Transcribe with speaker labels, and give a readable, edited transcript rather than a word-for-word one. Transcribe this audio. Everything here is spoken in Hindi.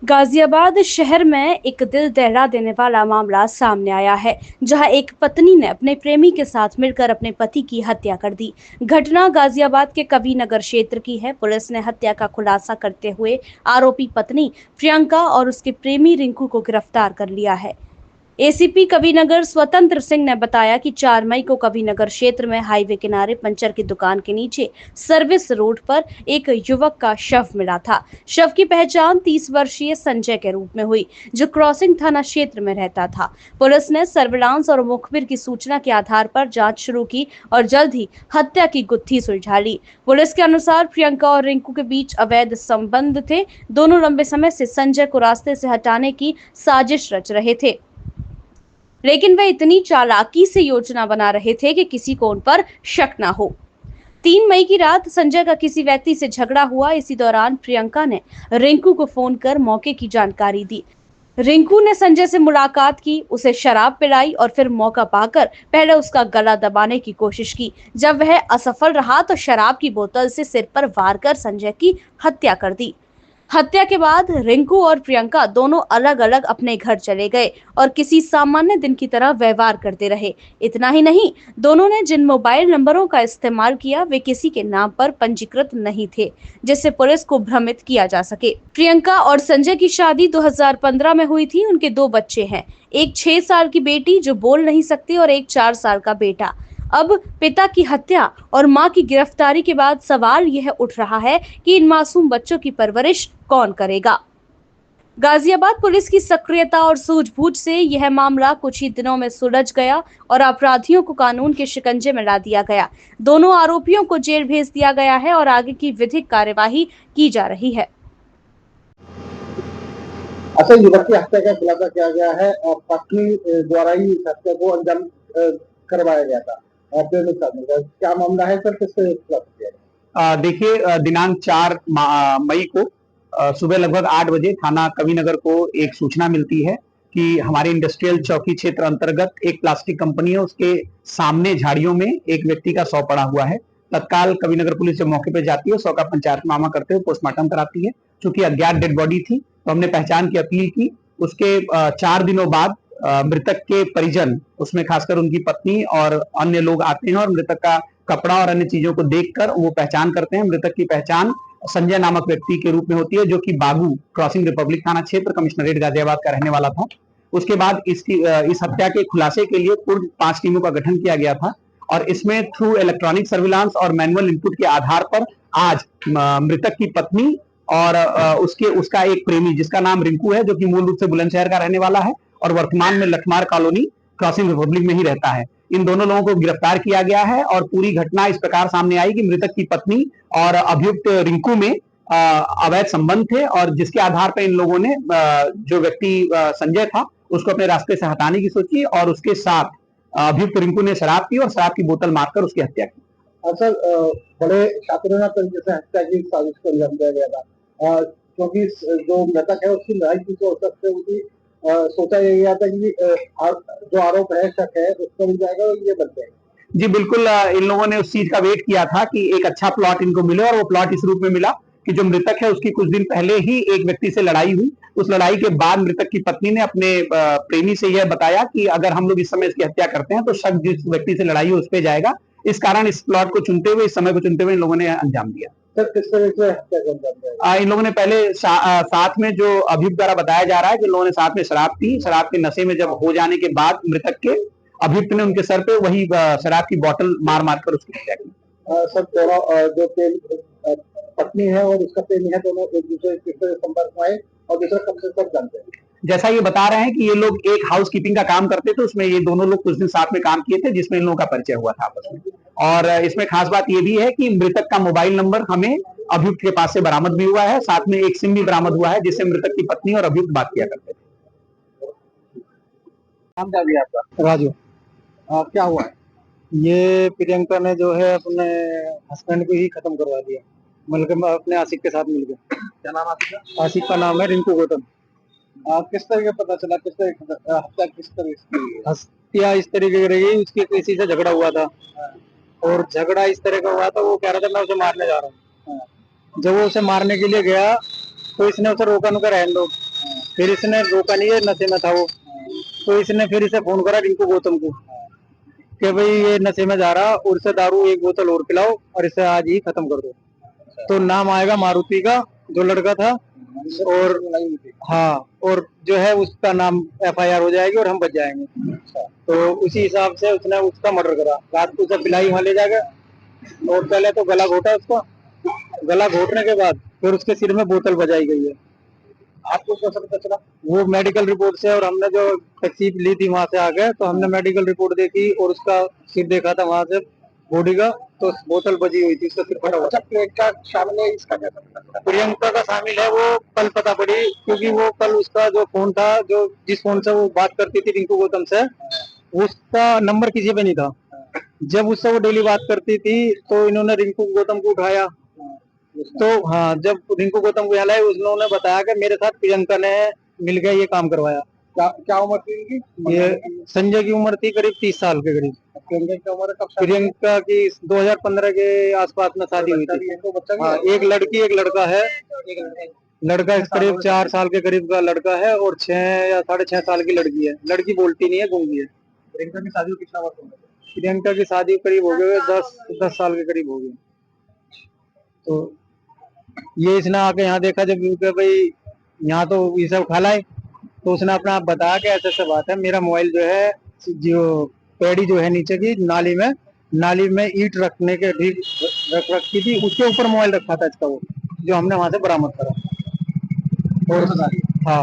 Speaker 1: गाजियाबाद शहर में एक दिल दहला देने वाला मामला सामने आया है, जहां एक पत्नी ने अपने प्रेमी के साथ मिलकर अपने पति की हत्या कर दी। घटना गाजियाबाद के कविनगर क्षेत्र की है। पुलिस ने हत्या का खुलासा करते हुए आरोपी पत्नी प्रियंका और उसके प्रेमी रिंकू को गिरफ्तार कर लिया है। एसीपी कविनगर स्वतंत्र सिंह ने बताया कि 4 मई को कविनगर क्षेत्र में हाईवे किनारे पंचर की दुकान के नीचे सर्विस रोड पर एक युवक का शव मिला था। शव की पहचान 30 वर्षीय संजय के रूप में हुई, जो क्रॉसिंग थाना क्षेत्र में रहता था। पुलिस ने सर्विलांस और मुखबिर की सूचना के आधार पर जांच शुरू की और जल्द ही हत्या की गुत्थी सुलझा ली। पुलिस के अनुसार प्रियंका और रिंकू के बीच अवैध संबंध थे। दोनों लंबे समय से संजय को रास्ते से हटाने की साजिश रच रहे थे, लेकिन वे इतनी चालाकी से योजना बना रहे थे कि किसी को उन पर शक न हो। 3 मई की रात संजय का किसी व्यक्ति से झगड़ा हुआ। इसी दौरान प्रियंका ने रिंकू को फोन कर मौके की जानकारी दी। रिंकू ने संजय से मुलाकात की, उसे शराब पिलाई और फिर मौका पाकर पहले उसका गला दबाने की कोशिश की। जब वह असफल रहा तो शराब की बोतल से सिर पर वार कर संजय की हत्या कर दी। हत्या के बाद रिंकू और प्रियंका दोनों अलग अलग अपने घर चले गए और किसी सामान्य दिन की तरह व्यवहार करते रहे। इतना ही नहीं, दोनों ने जिन मोबाइल नंबरों का इस्तेमाल किया वे किसी के नाम पर पंजीकृत नहीं थे, जिससे पुलिस को भ्रमित किया जा सके। प्रियंका और संजय की शादी 2015 में हुई थी। उनके 2 बच्चे हैं, एक 6 साल की बेटी जो बोल नहीं सकती और एक 4 साल का बेटा। अब पिता की हत्या और मां की गिरफ्तारी के बाद सवाल यह उठ रहा है कि इन मासूम बच्चों की परवरिश कौन करेगा। गाजियाबाद पुलिस की सक्रियता और सूझबूझ से यह मामला कुछ ही दिनों में सुलझ गया और अपराधियों को कानून के शिकंजे में ला दिया गया। दोनों आरोपियों को जेल भेज दिया गया है और आगे की विधिक कार्यवाही की जा रही है।
Speaker 2: अच्छा, युवक की हत्या का खुलासा किया गया है और पत्नी द्वारा ही इस हत्या को अंजाम करवाया गया था। प्रेमिक साधन का क्या मामला है सर, किससे खुलासा किया गया?
Speaker 3: देखिए, दिनांक 4 मई को सुबह लगभग 8 बजे थाना कविनगर को एक सूचना मिलती है कि हमारे इंडस्ट्रियल चौकी क्षेत्र अंतर्गत एक प्लास्टिक कंपनी है, उसके सामने झाड़ियों में एक व्यक्ति का शव पड़ा हुआ है। तत्काल कविनगर पुलिस जब मौके पर जाती है, शव का पंचायतनामा करते हुए पोस्टमार्टम कराती है। चूंकि अज्ञात डेड बॉडी थी तो हमने पहचान की अपील की। उसके 4 दिनों बाद मृतक के परिजन, उसमें खासकर उनकी पत्नी और अन्य लोग आते हैं और मृतक का कपड़ा और अन्य चीजों को देखकर वो पहचान करते हैं। मृतक की पहचान संजय नामक व्यक्ति के रूप में होती है, जो कि बागू क्रॉसिंग रिपब्लिक थाना क्षेत्र कमिश्नरेट गाजियाबाद का रहने वाला था। उसके बाद इस हत्या के खुलासे के लिए पूर्व 5 टीमों का गठन किया गया था और इसमें थ्रू इलेक्ट्रॉनिक सर्विलांस और मैनुअल इनपुट के आधार पर आज मृतक की पत्नी और उसका एक प्रेमी जिसका नाम रिंकू है, जो कि मूल रूप से बुलंदशहर का रहने वाला है और वर्तमान में लठमार कॉलोनी क्रॉसिंग रिपब्लिक में ही रहता है। इन दोनों लोगों को गिरफ्तार किया गया है और पूरी घटना इस प्रकार सामने आई कि मृतक की पत्नी और अभियुक्त रिंकू में अवैध संबंध थे और जिसके आधार पर इन लोगों ने जो व्यक्ति संजय था उसको अपने रास्ते से हटाने की सोची और उसके साथ अभियुक्त रिंकू ने शराब पी और शराब की बोतल मारकर उसकी हत्या की।
Speaker 2: सर, बड़े शातिराना तरीके से हत्या की साजिश को अंजाम दिया गया था, क्योंकि जो मृतक है उसकी लड़ाई की से उनकी सोचा यह गया था कि जो आरोप है, शक है, उस पर मिल जाएगा और ये बच जाएगा।
Speaker 3: जी बिल्कुल, इन लोगों ने उस चीज का वेट किया था कि एक अच्छा प्लॉट इनको मिले और वो प्लॉट इस रूप में मिला कि जो मृतक है उसकी कुछ दिन पहले ही एक व्यक्ति से लड़ाई हुई। उस लड़ाई के बाद मृतक की पत्नी ने अपने प्रेमी से यह बताया कि अगर हम लोग इस समय इसकी हत्या करते हैं तो शक जिस व्यक्ति से लड़ाई हो उस पर जाएगा। इस कारण इस प्लॉट को चुनते हुए, इस समय को चुनते हुए इन लोगों ने अंजाम दिया।
Speaker 2: सर, किस तरह से हत्या का अंजाम दिया?
Speaker 3: इन लोगों ने पहले साथ में, जो अभियुक्त द्वारा बताया जा रहा है कि लोगों ने साथ में शराब पी, शराब के नशे में जब हो जाने के बाद मृतक के अभियुक्त ने उनके सर पे वही शराब की बोतल मार मार कर उसकी हत्या की।
Speaker 2: सर, दोनों जो पत्नी है और उसका प्रेमी है, दोनों एक दूसरे के संपर्क में आए और दूसरा कम से कम जानते हैं।
Speaker 3: जैसा ये बता रहे हैं कि ये लोग एक हाउस कीपिंग का काम करते थे, उसमें ये दोनों लोग कुछ दिन साथ में काम किए थे, जिसमें इन लोगों का परिचय हुआ था आपस में। और इसमें खास बात ये भी है कि मृतक का मोबाइल नंबर हमें अभियुक्त के पास से बरामद भी हुआ है, साथ में एक सिम भी बरामद हुआ है जिससे मृतक की पत्नी और अभियुक्त बात किया करते थे।
Speaker 2: नाम क्या दिया आपका?
Speaker 4: राजू।
Speaker 2: क्या हुआ है?
Speaker 4: ये प्रियंका ने जो है अपने हस्बैंड को ही खत्म करवा दिया, मतलब अपने आशिक के साथ मिलकर।
Speaker 2: क्या नाम आपका?
Speaker 4: आशिक का नाम है रिंकू गौतम।
Speaker 2: किस तरह पता चला, किस तरह हत्या किस तरह की?
Speaker 4: हत्या इस तरीके की रही, उसकी किसी से झगड़ा हुआ था और झगड़ा इस तरह का हुआ था, वो कह रहा था मैं उसे मारने जा रहा हूँ। जब वो उसे मारने के लिए गया तो इसने उसे रोका, नुका रहने दो, फिर इसने रोका नहीं, ये नशे में था वो, तो इसने फिर इसे फोन करा रिंकू गौतम को कि भाई ये नशे में जा रहा और इसे दारू एक बोतल और पिलाओ और इसे आज ही खत्म कर दो। तो नाम आएगा मारुति का, जो लड़का था, और हाँ, और जो है उसका नाम FIR हो जाएगी और हम बच जाएंगे। तो उसी हिसाब से उसने उसका मर्डर करा। रात को उसे पिलाई वहां ले जाकर, और पहले तो गला घोटा उसका, गला घोटने के बाद फिर उसके सिर में बोतल बजाई गई है।
Speaker 2: आपको कैसे पता चला?
Speaker 4: वो मेडिकल रिपोर्ट से, और हमने जो तस्वीर ली थी वहां से आ गए, तो हमने मेडिकल रिपोर्ट देखी और उसका सिर देखा था वहां से बॉडी का, तो बोतल बजी हुई थी, उसका सिर फटा हुआ।
Speaker 2: अच्छा, प्रियंका शामिल है इसका क्या पता चला?
Speaker 4: प्रियंका का शामिल है वो कल पता पड़ी, क्योंकि वो कल उसका जो फोन था, जो जिस फोन से वो बात करती थी रिंकू गौतम से, उसका नंबर किसी पे नहीं था। जब उससे वो डेली बात करती थी तो इन्होंने रिंकू गौतम को उठाया, तो हाँ, जब रिंकू गौतम को हलाए, उन्होंने बताया कि मेरे साथ प्रियंका ने मिल गया ये काम करवाया।
Speaker 2: क्या उम्र थी इनकी?
Speaker 4: ये संजय की उम्र थी करीब 30 साल के करीब।
Speaker 2: प्रियंका की उम्र कब शादी?
Speaker 4: प्रियंका की 2015 के आसपास में शादी हुई थी।
Speaker 2: इनको बच्चा भी
Speaker 4: हाँ,
Speaker 2: है?
Speaker 4: एक लड़की एक लड़का है। लड़का करीब 4 साल के करीब का लड़का है और 6 या 6.5 साल की लड़की है। लड़की बोलती नहीं है, गूंगी है।
Speaker 2: प्रियंका की शादी को कितना वर्ष हो गया?
Speaker 4: प्रियंका की शादी करीब हो गए 10 साल के करीब हो गए। तो ये इसने आके यहाँ देखा जब कि भाई यहाँ तो ये सब खाला है, तो उसने अपना आप बताया कि ऐसे ऐसे बात है, मेरा मोबाइल जो है, जो पेड़ी जो है नीचे की नाली में ईंट रखने के ठीक रखी थी, उसके ऊपर मोबाइल रखा था इसका, वो जो हमने वहां से बरामद करा। और हाँ,